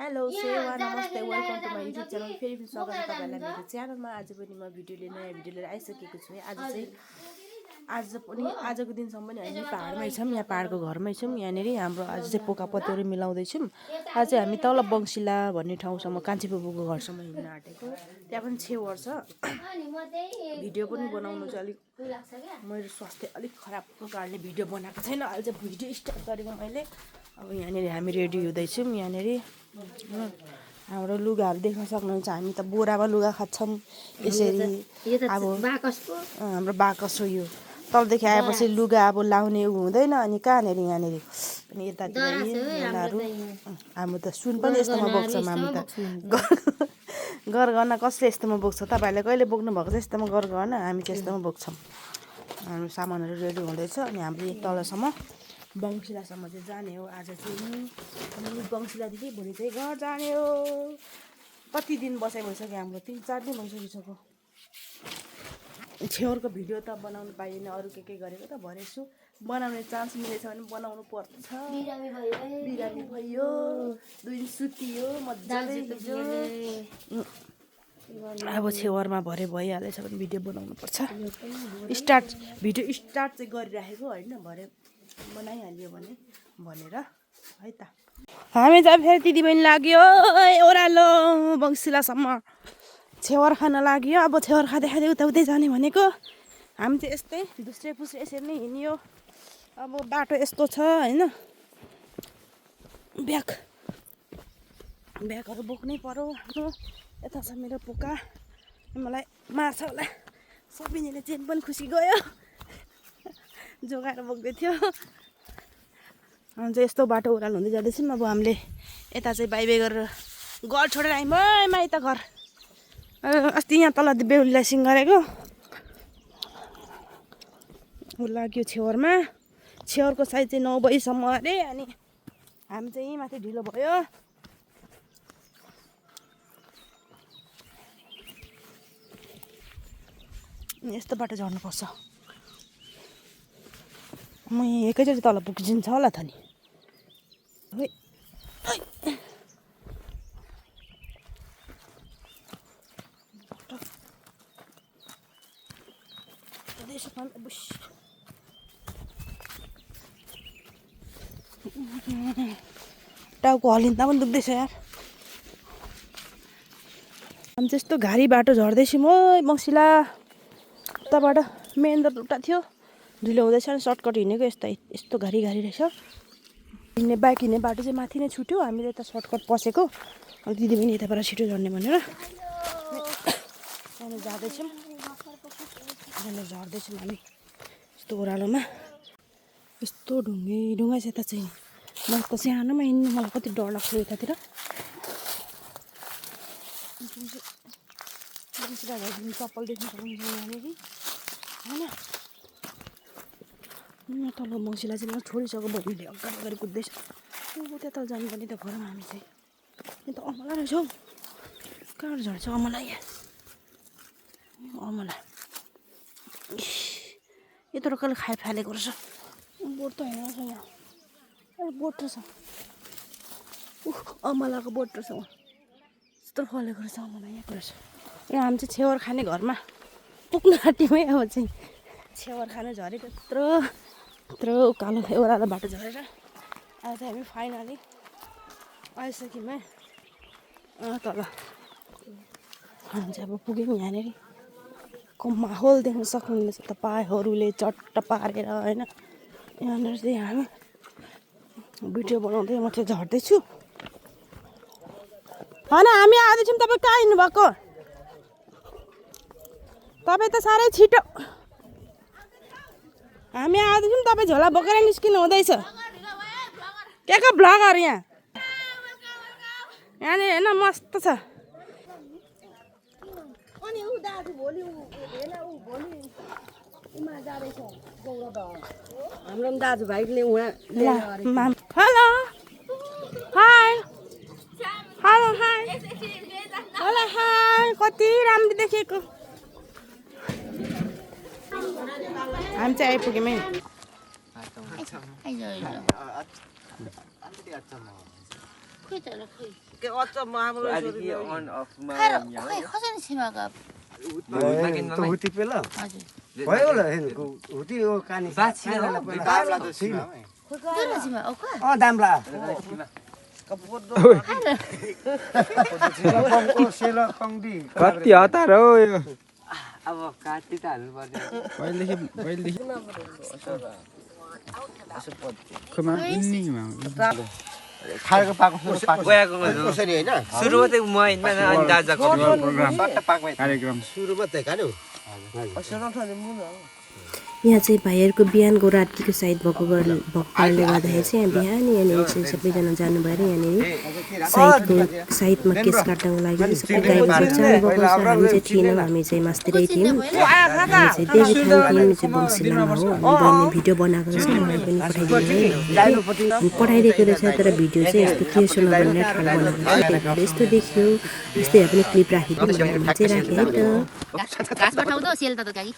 Hello सेवा नमस्ते welcome to my YouTube channel. फेरि स्वागत छ तपाईँलाई मेरो च्यानलमा। आज पनि म नयाँ भिडियो लिएर आइसकेको छु। आजको दिनसम्म पनि हामी पाहाडमै छौँ, यहाँ पाहाडको घरमै छौँ। यहाँनिर हाम्रो आज चाहिँ पोका पत्याहरू मिलाउँदैछौँ। आज चाहिँ हामी तल बङ्सिला भन्ने ठाउँसम्म कान्छी बुबुको घरसम्म हिँड्न आँटेको। त्यहाँ पनि छेवर छ। भिडियो पनि बनाउनु चाहिँ अलिक मेरो स्वास्थ्य अलिक खराब कारणले भिडियो बनाएको छैन। अहिले चाहिँ भिडियो स्टार्ट गरेको मैले। अब यहाँनिर हामी रेडी हुँदैछौँ। यहाँनिर हाम्रो लुगाहरू देख्न सक्नुहुन्छ। हामी त बोरामा लुगा खान्छौँ यसरी। अब हाम्रो बाकस हो यो। तलदेखि आएपछि लुगा अब लाउने हुँदैन। अनि कहाँनिर यहाँनिर अनि यतातिर मेलाहरू हाम्रो त सुन पनि यस्तोमा बोक्छौँ। हामी त गरगहना कसले यस्तोमा बोक्छ? तपाईँहरूले कहिले बोक्नु भएको छ यस्तोमा गरगहना? हामी चाहिँ यस्तोमा बोक्छौँ। हाम्रो सामानहरू रेडी हुँदैछ। अनि हाम्रो तलसम्म बङ्सिलासम्म चाहिँ जाने हो आज चाहिँ। अनि बङ्सिलादेखि भोलि चाहिँ घर जाने हो। कति दिन बसाइ भइसक्यो हाम्रो, 3-4 दिन भइसकिसक्यो। छेउरको भिडियो त बनाउनु पाइएन, अरू के गरेको त भनेछु। बनाउने चान्स मिलेछ भने बनाउनु पर्छ। बिरामी भयो, 2 दिन सुतियो मजाले हिजो। अब छेवरमा भरे भइहालेछ भने भिडियो बनाउनु पर्छ। भिडियो स्टार्ट चाहिँ गरिराखेको होइन, भरे बनाइहाल्यो भने भनेर है त। हामी चाहिँ फेरि दिदीबहिनी लाग्यो ओह्रालो बङ्सिलासम्म छेवर खान लाग्यो। अब छेवर खाँदै खाँदै उतै जाने भनेको। हामी चाहिँ यस्तै दुस्रे पुस्रे यसरी नै हिँड्यो। अब बाटो यस्तो छ होइन, ब्यागहरू बोक्नै पर्यो हाम्रो। यता छ मेरो पोका, मलाई मार्छ होला। सबिनीले चेन पनि खुसी गयो, जोगाएर बोक्दै थियो। हामी चाहिँ यस्तो बाटो ओह्रालो हुँदै जाँदैछौँ। अब हामीले यता चाहिँ बाई गरेर घर छोडेर आयौँ है माइत घर। अस्ति यहाँ तल बेहुलीलाई सिङ गरेको ऊ लाग्यो छेवरमा। छेवरको साइज चाहिँ 9 बजीसम्म अरे। अनि हामी चाहिँ माथि ढिलो भयो। यस्तो बाटो झर्नुपर्छ। म एकैचोटि तल पुगिन्छ होला त नि। टाउको हलिँदा पनि दुख्दैछ यार। हामी त्यस्तो घारी बाटो झर्दैछौँ है बङ्सिला। उताबाट मेन रोड उता थियो, ढिलो हुँदैछ नि सर्टकट हिँडेको। यस्तो घारी रहेछ। बाइक हिँड्ने बाटो चाहिँ माथि नै छुट्यो। हामीले यता सर्टकट पसेको। अब दिदी पनि यताबाट छिटो झर्ने भनेर हामी जाँदैछौँ। हामी झर्दैछौँ हामी यस्तो ओह्रालोमा। यस्तो ढुङ्गा छ यता चाहिँ। मलाई त सानोमा हिँड्नु मलाई कति डर लाग्छ यतातिर। चप्पल देख्नु सक्नुहुन्छ यहाँनिर होइन। यहाँ तल बङ्सिला चाहिँ मलाई छोडिसक्यो। बहिनीले अगाडि कुद्दैछ। त्यता जानुपर्ने त घरमा। हामी चाहिँ यहाँ त अमला रहेछ हौ। कहाँबाट झर्छ अमला? यहाँ अमला यत्रो कहिले फालेको रहेछ। बोट त होइन रहेछ यहाँ। बोट रहेछ, अमलाको बोट रहेछ। यस्तो फलेको रहेछ अमला यहाँको रहेछ। यहाँ हामी चाहिँ छेवर खाने घरमा पुग्न आँट्यौँ है। अब चाहिँ छेवर खानु झरेको यत्रो उकालो ओह्रालो बाटो झरेर आज चाहिँ हामी फाइनली आइसक्यौँ है तल। हामी चाहिँ अब पुग्यौँ। यहाँनिर को माहौल देख्न सक्नुहुनेछ तपाईँहरूले चट्ट पारेर होइन। यहाँनिर चाहिँ हामी भिडियो बनाउँदै म चाहिँ झर्दैछु होइन। हामी आउँदैछौँ। तपाईँ कहाँ हिँड्नुभएको? तपाईँ त साह्रै छिटो। हामी आउँदैछौँ, तपाईँ झोला बोकेर निस्किनु हुँदैछ। के को भ्लगर यहाँ? यहाँनिर हेर्न मस्त छ। हाम्रो दाजुभाइले उहाँ hello hi hello hi hello hi. कति राम्रो देखेको। हामी चाहिँ आइपुग्यौँ है। खोइ त खोइ 커서는 심하가. तो हुती पेला भयो होला हेनको हुती ओ कानी दामला त छिन 그런 심하. 어까? दामला कपको सेला कंडी कति हतार हो यो अब काटी त हाल्नु पर्ने पहिलेदेखि खोमा इन्नीमा खाएको पाको गएको कसरी हैन सुरुमा चाहिँ म हैन अनि दाजाको प्रोग्राम सट्ट पाक्मै कार्यक्रम सुरुमा त खानु यहाँ चाहिँ भाइहरूको बिहानको रातिको सायद भएको कारणले गर्दाखेरि चाहिँ यहाँ बिहान यहाँनिर चाहिँ सबैजना जानुभयो र यहाँनिर साइडमा केस काट्नको लागि सबै गाई जानुभएको छ हामी चाहिँ थिएनौँ हामी चाहिँ मास्तिरै थियौँ हामी चाहिँ देवी थान थियौँ चाहिँ बङ्सिलामा हो अनि बहिनी भिडियो बनाएको रहेछ मलाई पनि पठाइदिनु पठाइदिएको रहेछ तर भिडियो चाहिँ यस्तो क्लियर नबनेर ठाडो बनाएको रहेछ त्यही यस्तो देखियो यस्तै पनि क्लिप राखिदिउँ भनेर चाहिँ राखेँ है त घाँस पठाउँदो सेल त गाई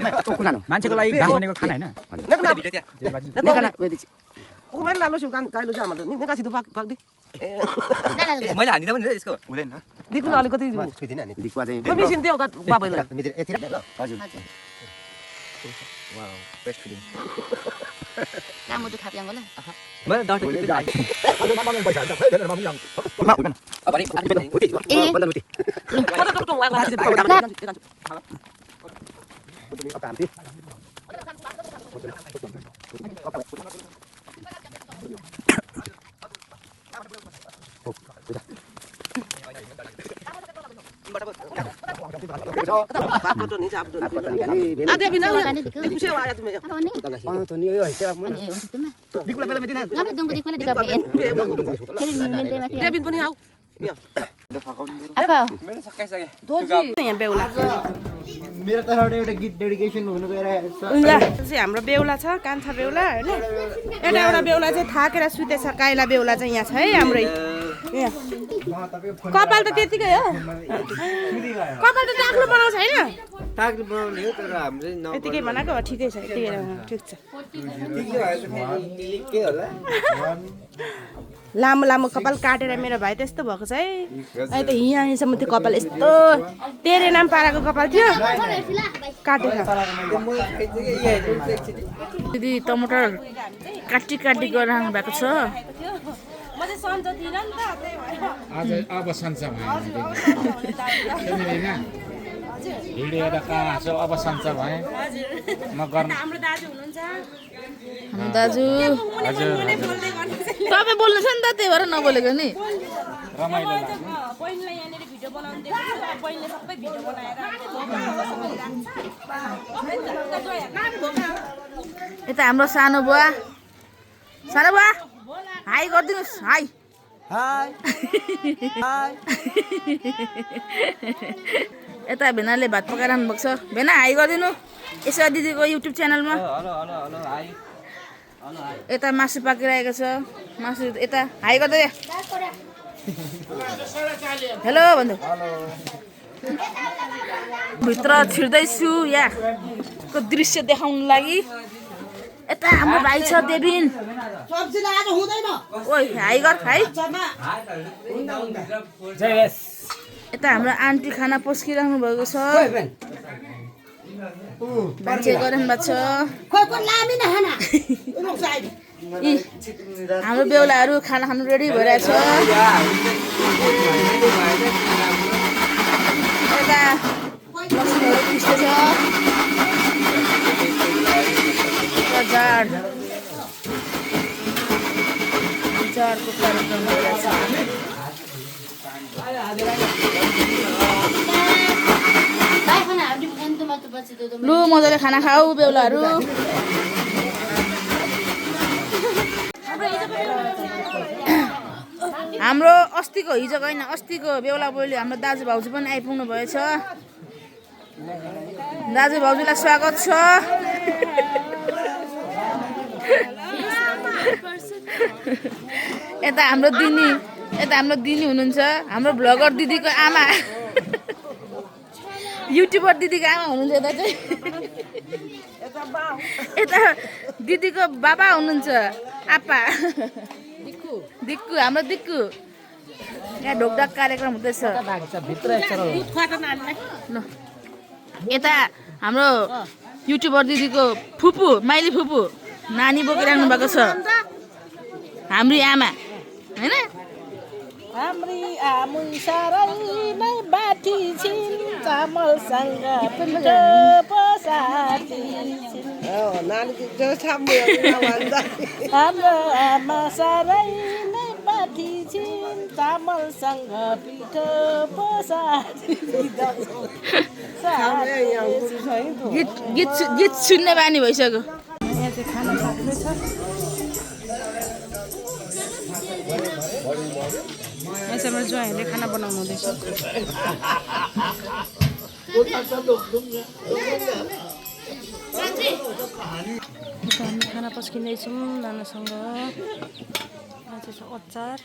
मान्छेको लागि घाँस बनेको खाना हैन मैले हानिदिँदा पनि यसको हुँदैन दिकुन अलिकति दिक्वा चाहिँ मिसिन त्यो बाबैले यति हजुर वाउ बेस्ट फिलिङ कामो त खाप्याङ होला मैले डाक्टर मेरो तर्फबाट एउटा गीत डेडिकेसन हुनु गइरहेको छ चाहिँ हाम्रो बेहुला छ कान्छा बेहुला होइन एउटा बेहुला चाहिँ थाकेर सुतेछ काइला बेहुला चाहिँ यहाँ छ है हाम्रै कपाल त त्यतिकै हो कपाल त टाक्लो बनाउँछ होइन टाक्लो बनाउने हो तर हाम्रो यतिकै बनाएको हो ठिकै छ यतिकै ठिक छ के होला लामो लामो कपाल काटेर मेरो भाइ त्यस्तो भएको छ है अहिले त यहाँसम्म त्यो कपाल यस्तो तेरे नाम पाराको कपाल थियो काटेर दिदी टमाटर काटी काटी गरिराख्नु भएको छ आज अब सन्चो भयो भिडियो त कहाँ छ अब सन्चो भए म गर्न हाम्रो दाजु हुनुहुन्छ हाम्रो दाजु हजुर तपाईँ बोल्नु छ नि त त्यही भएर नबोलेको नि रमाइलो बहिनीलाई यहाँनिर भिडियो बनाउनु दिएको बहिनीले सबै भिडियो बनाएर यता हाम्रो सानो बुवा हाई गरिदिनुहोस् हाई यता भेनाले भात पकाइरहनु भएको छ भेना हाई गरिदिनु यसो दिदीको युट्युब च्यानलमा यता मासु पाकिरहेको छ मासु यता हाई गर्दै हेलो भन्नु भित्र छिर्दैछु यहाँको दृश्य देखाउनु लागि यता हाम्रो भाइ छ देविन ओइ हाई गर हाई यता हाम्रो आन्टी खाना पस्किराख्नु भएको छ मान्छे गरिरहनु भएको छ हाम्रो बेहुलाहरू खाना खानु रेडी भइरहेछ यता लसुनहरू पिस्दैछ जाडको कार्यक्रम भइरहेछ लु मजाले खाना खाऊ बेहुलाहरू हाम्रो अस्तिको हिजोको होइन अस्तिको बेहुला बेहुली हाम्रो दाजु भाउजू पनि आइपुग्नु भएछ दाजु भाउजूलाई स्वागत छ यता हाम्रो दिनी हुनुहुन्छ हाम्रो भ्लगर दिदीको आमा युट्युबर दिदीको आमा हुनुहुन्छ यता चाहिँ यता दिदीको बाबा हुनुहुन्छ आप्पा दिक्कु हाम्रो दिक्कु यहाँ ढोकढाक कार्यक्रम हुँदैछ ल यता हाम्रो युट्युबर दिदीको फुपू माइली फुपू नानी बोकिराख्नु भएको छ हाम्री आमा होइन हाम्री आमुई सारै नै बाठी छिन् चामलसँग पिठो पसाती छिन् हाम्रो आमा सारै नै बाठी छिन् चामलसँग पिठो पसाती गीत सुन्ने बानी भइसक्यो यहाँ चाहिँ खाना पाक्दैछ यसमा ज्वाइँले खाना बनाउनु हुँदैछ हामी खाना पस्किँदैछौँ नानासँग यहाँ चाहिँ छ अचार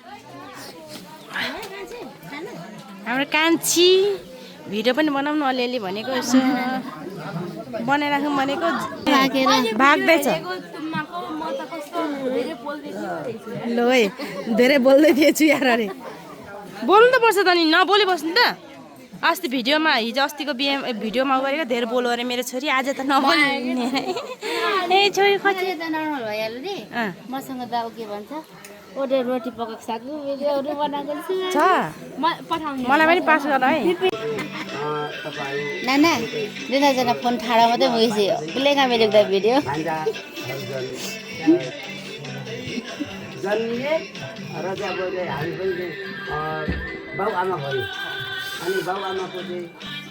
हाम्रो कान्छी भिडियो पनि बनाउनु अलिअलि भनेको यसो बनाइराखौँ भनेको भाग्दैछ ल है धेरै बोल्दै थिएछु यार अरे बोल्नु त पर्छ त नि नबोली बस्नु त अस्ति भिडियोमा हिजो अस्तिको भिडियोमा गरेको धेरै बोल्यो अरे मेरो छोरी आज त नबोल्ने ए छोरी नर्मल भइहाल्यो नि मसँग दाउ के भन्छ ओडे रोटी पकाएको सागको भिडियोहरू बनाएको छु छ मलाई पनि पास गर है नाना दुईजना फोन ठाडा मात्रै मुगेपछि उसले कहाँ मेरो भिडियो जन्मिए र चाहिँ अब हामी पनि बाउ आमा भयो अनि बाउ आमाको चाहिँ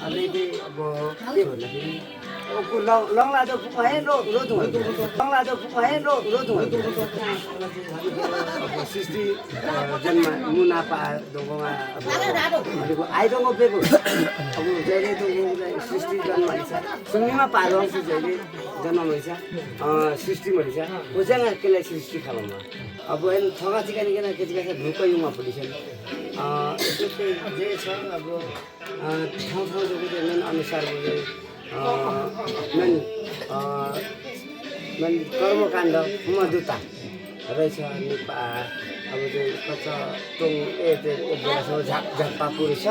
अलिकति अब के भन्दाखेरि लङ्लादो पुपाए लङ्लादो पुपाए सृष्टि जन्म मुना पा ढुङ्गोमा अब आइडोङ्गो पेको अब जहिले ढुङ्गो सृष्टि जन्म भइछ सुन्नीमा पारो जहिले जन्म भइछ सृष्टि भइछ उजाङा केलाई सृष्टि खालामा अब अहिले थगा चिकानिकन केटीका ढुक्क युमा पुलिसन यस्तो चाहिँ जे छ अब ठाउँ ठाउँको चाहिँ मेन अनुसारको चाहिँ मेन कर्मकाण्ड मधुता रहेछ अनि अब चाहिँ कच्चा टोङ झाप्पापुर छ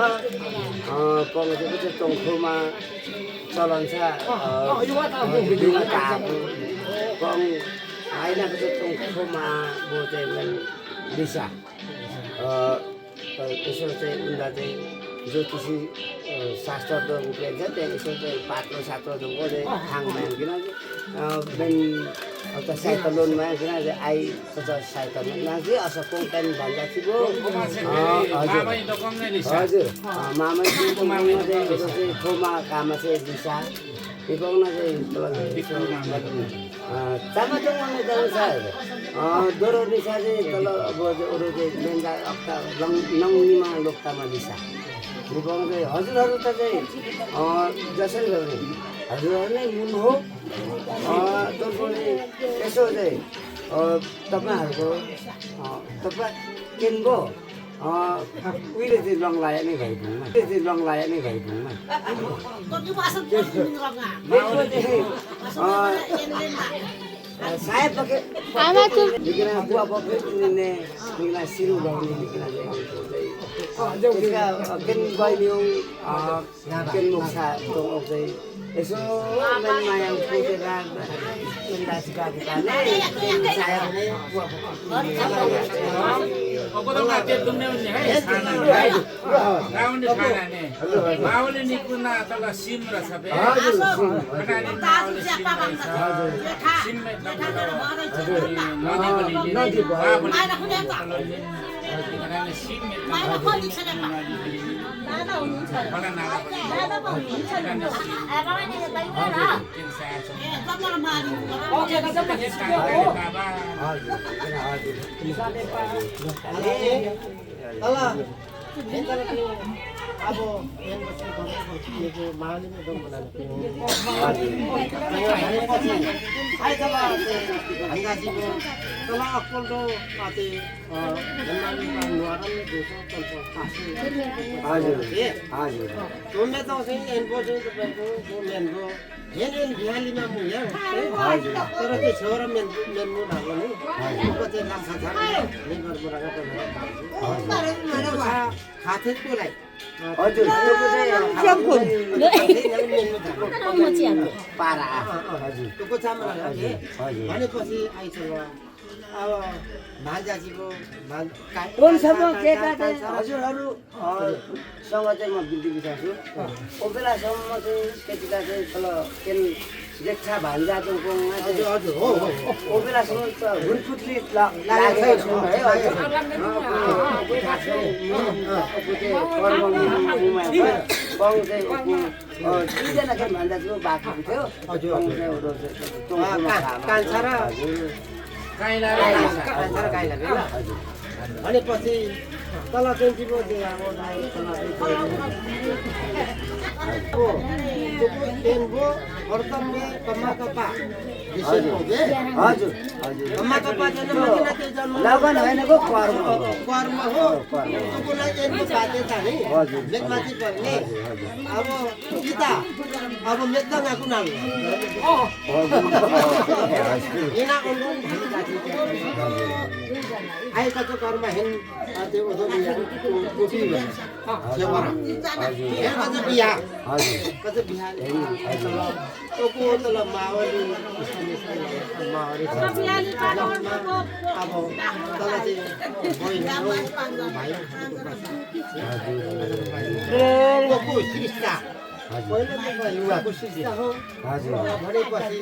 पङ चाहिँ कच्चा टोङखोमा चलन छ बिजुमा काको पङ आइनाको चाहिँ टोङखोमा बो चाहिँ मेन दिशा यसो चाहिँ उनलाई चाहिँ ज्योतिषी शास्त्र रूपले छ त्यहाँ यसो चाहिँ पात्रो सात्रो ढुङ्गो चाहिँ खाङमा किनकि मेन अब साहित्य लोनमा किन आई साहित्य लोनमा चाहिँ असो कोङ्कानी भन्दा थियो हजुर मामै चाहिँ यसो चाहिँ खोमा काममा चाहिँ दिशा हिपाउन चाहिँ चामाचोङमा जानु छ दोरो दिशा चाहिँ तल अब अरू चाहिँ मेन्दा अक्टा नङनीमा लोक्तामा दिशा हिपाउन चाहिँ हजुरहरू त चाहिँ जसरी भयो भने हजुरहरू नै मुन हो यसो चाहिँ तपाईँहरूको तपाईँ केनको उहिले चाहिँ लङ लाया नै भइपुङमा सायद पके निकला बुआ पके ने निकला सिरु गाउने निकला चाहिँ केन गइलियो केन मुखा तो चाहिँ यसो मन माया फुटेर दासका काने सायद बुआ अब त माते दुम्ने हुने है राउन्ड खानाने माउले निकुना तल सिम र सबै कनाले माउले सिम नदी अब हातेकोलाई हजुर त्यो चाहिँ पारा हजुर त्यो चामल हजुर भनेपछि आइसक्यो अब भान्जाजीको हजुरहरूसँग चाहिँ म बिन्ती बिचार्छु ओ बेलासम्म चाहिँ त्यतिका चाहिँ तल केन लेख्छा भान्जा जोङकोङमा हजुर हो ओ बेलासम्म त हुनफुट्ने लागेको छु है दुईजना चाहिँ भान्जा जो बाँकी थियो कान्छा र भनेपछि तल चौकीको लगन होइनको कर्म कर्म हो बाध्यता नि मेघमाथि पर्ने अब गीता अब मेघमा कुनाल आएका चाहिँ कर्म हेन त्यो टोपी बिहा बिहा तल मावली अब तल चाहिँ पहिला त युवाको शिक्षा हो भनेपछि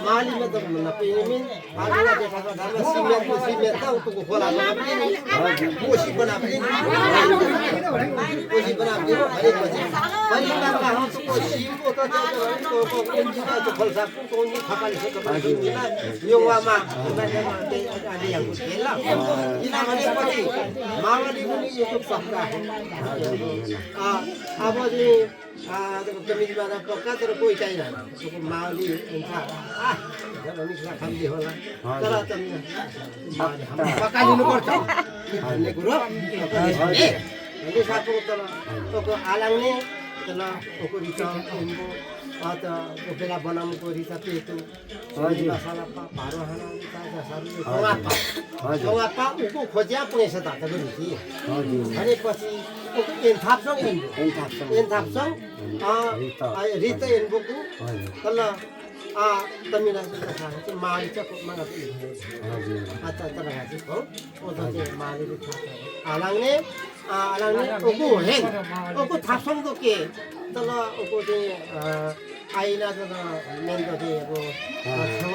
मालीमा त भन्न पाइने आलुवा देखाएको घरमा सिमेन्टको सिमेन्ट त उतोको खोलामा कोसी बनाउने कोसी बनाउने भनेपछि परिवारमा हाउसको सिमको त त्यो खोल्सा कोनी खपाली युवामा अलि हाम्रो खेल किनभनेपछि माओवादी पनि यो पक्का अब चाहिँ कमिटीमा पक्का तर कोही चाहिँदैन माओली खाम्दी होला तर पकाइदिनुपर्छ भन्ने कुरो साथको तर आलाउने तल रिचा त बेला बनाउनुको रिचा पेटो मसला भारो हाना उको खोज्या पुगेछ त भनेपछि एन्थाप्सङ रित एन्बोको तल तमिला माली आलाङ्ने उको हेन उको थाप्सङ त के तल उको चाहिँ आइना त मेन त चाहिँ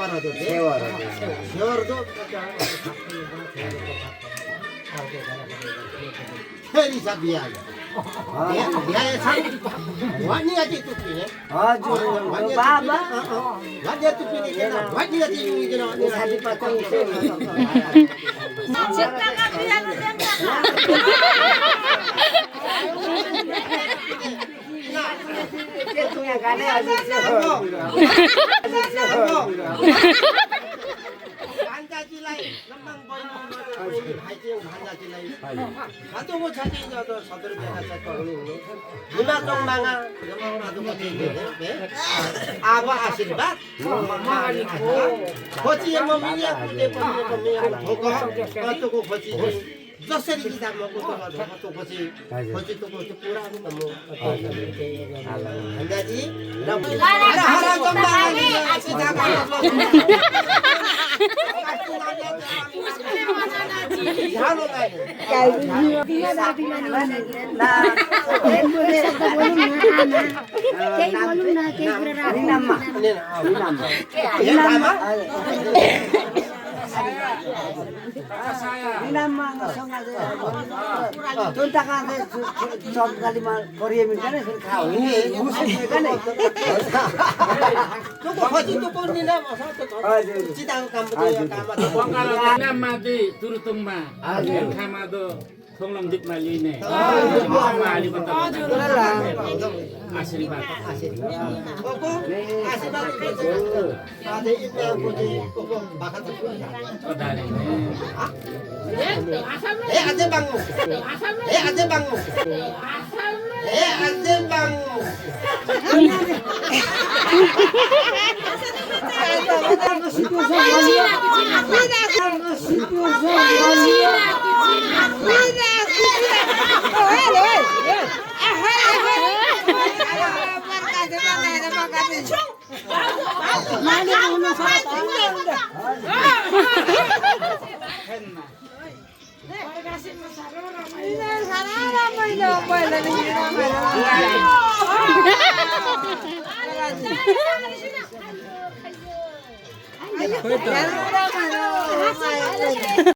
अब छेवर फेरि छ बिहा भान्जाजीलाई लम्बाङ भान्जाजीलाई खाँदोको छाती सदर हिमाचल मागा आगो आशीर्वाद खोची मम्मीले ठोको खोची जसरी किताबमा कुतो खोची खोची त्यो पुरानो त म भान्जाजी सरकारीमा गरिए मिल्दैन खा तुरुतुङमा थोङलम दिपमा लिने आशीर्वाद Cuidado! Ayo.